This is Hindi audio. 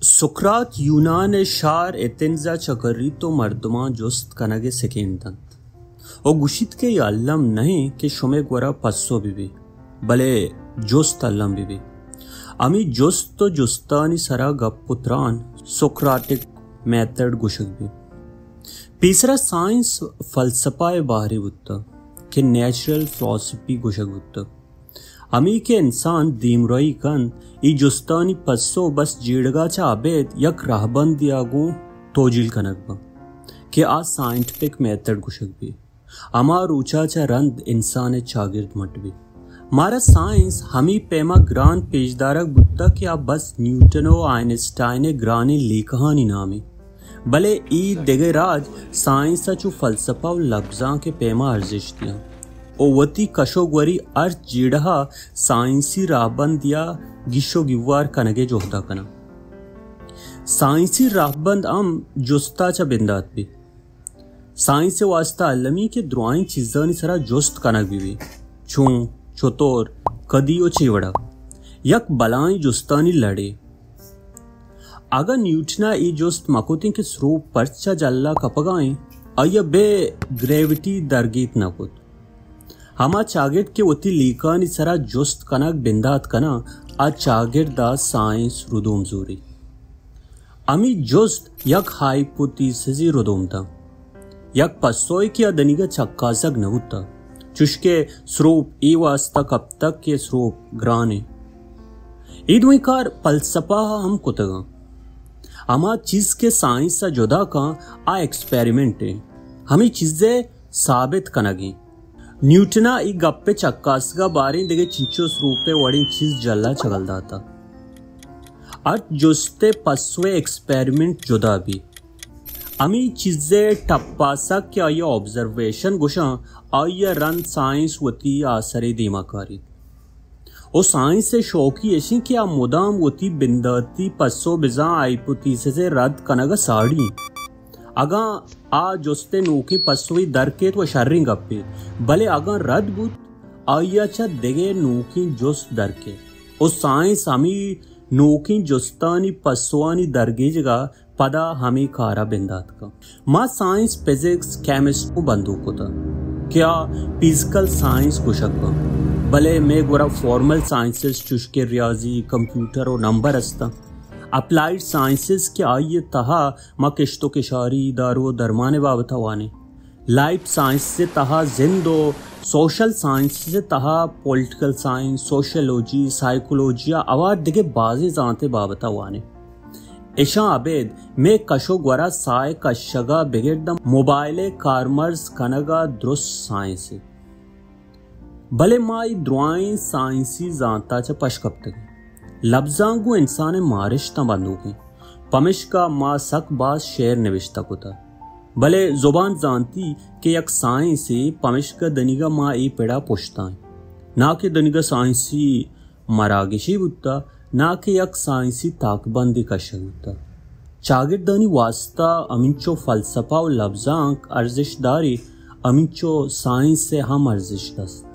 सुकरात यूनान शार एतेंजा चकर्री मर्दमा जोस्त कनगे सेकेंडंत ओ गुशित के अल्लम नहीं के शुमे गोरा पस्सो बिबी भले जोस्त अल्लम बिबी अमी जोस्त तो जोस्तानी सरा गपुत्रान सोक्राटिक मेथड गुशक भी तीसरा साइंस फलसफा बाहरी बुत्ता के नेचुरल फिलॉसफी गुशक बुत्ता अमी के इंसान दीमरोई कन ई जुस्तानी पस्सो बस जीड़गा चा आबेद यक राहबंद दियागू तोजिल कनक बा के आ साइंटिफिक मेथड गुशक भी अमार ऊंचा चा रंद इंसान चागिर्द मट भी मारा साइंस हमी पेमा ग्रान पेजदारक बुत्ता के आ बस न्यूटनो आइंस्टाइन ग्रानी लेखहानी नामी भले ई देगे राज साइंस चु फलसफा व लफ्जां के पेमा अर्जिश दिया ओवती कशोगवरी अर्थ जीड़ा साइंसी राहबंद या गिशो गिवार कनगे जोहदा कना साइंसी राहबंद जोस्ता चा बिंदात भी साइंस से वास्ता अलमी के द्रुआई चीज़ानी सरा जोस्त कनक भी छू छोतोर कदी ओ चेवड़ा यक बलाई जोस्तानी लड़े अगर न्यूटना ई जोस्त मकोती के स्वरूप परचा जल्ला कपगाई अय बे ग्रेविटी दरगीत नकुत हमा चागिर के वती लीकानी सरा जोस्त कनक बिंदात कना आ चागिर दा साइंस रुदोम जूरी अमी जोस्त यक हाइपोथेसिस रुदोम ता यक पसोई के अदनिगा चक्काजक नहुता चुशके स्वरूप ई वास्ता कब तक के स्वरूप ग्राने ईदुई कार फलसफा हम कुतगा अमा चीज के साइंस सा जुदा का आ एक्सपेरिमेंट है हमें चीजें साबित कनगी न्यूटना ई गप्पे चक्कासगा बारी देगे चिंचो स्वरूपे वड़ी चीज जल्ला चगल दाता अर्थ जोस्ते पस्वे एक्सपेरिमेंट जुदा भी अमी चीजें टप्पासा क्या ये ऑब्जर्वेशन गुशा आया रन साइंस वती आसरे दिमाकारी ओ साइंस से शौकी ऐसी कि आ मुदाम वती बिंदाती पस्सो बिजा हाइपोथेसिस से रद्द कनगा साड़ी अगा आ जोस्ते नोकी पस्सोई दरके तो शर्रिंग गप्पे भले अगा रद्द बुत आया चा देगे नोकी जोस्त दरके ओ साइंस हमी नोकी जोस्तानी पस्सोआनी दरगे जगह पदा हमी कारा बिंदात का माँ साइंस फिजिक्स केमिस्ट्री बंदूक होता क्या फिजिकल साइंस कुशक का भले मैं गोरा फॉर्मल साइंसेस चुशके रियाजी कंप्यूटर और नंबर अस्ता अप्लाइड साइंसेस के आइए तहा माँ किश्तो किशारी दारो दरमाने बाबता वाने लाइफ साइंस से तहा जिंदो सोशल साइंस से तहा पॉलिटिकल साइंस सोशलोजी साइकोलॉजी आवार दिखे बाजी जानते बाबता वाने ऐशा आबेद मैं कशो ग्वरा साय कशगा बिगेडम मोबाइले कारमर्स कनगा द्रुस साइंस भले माई द्रुआई साइंसी जानता च पशकब तक लफ्जांगू इंसान मारिश ता बंदूकी पमिश का माँ सक बाज शेर निविश्ता कुता भले जुबान जानती के यक साइंसी पमिश का दनिगा माँ ई पेड़ा पुछता है ना के दनिगा साइंसी मरागिशी बुत्ता ना के यक साइंसी ताकबंदी कशा बुत्ता चागिरदानी वास्ता अमिंचो फलसफा और लफ्जांग अर्जिशदारी अमिंचो साइंस से हम अर्जिश दस्त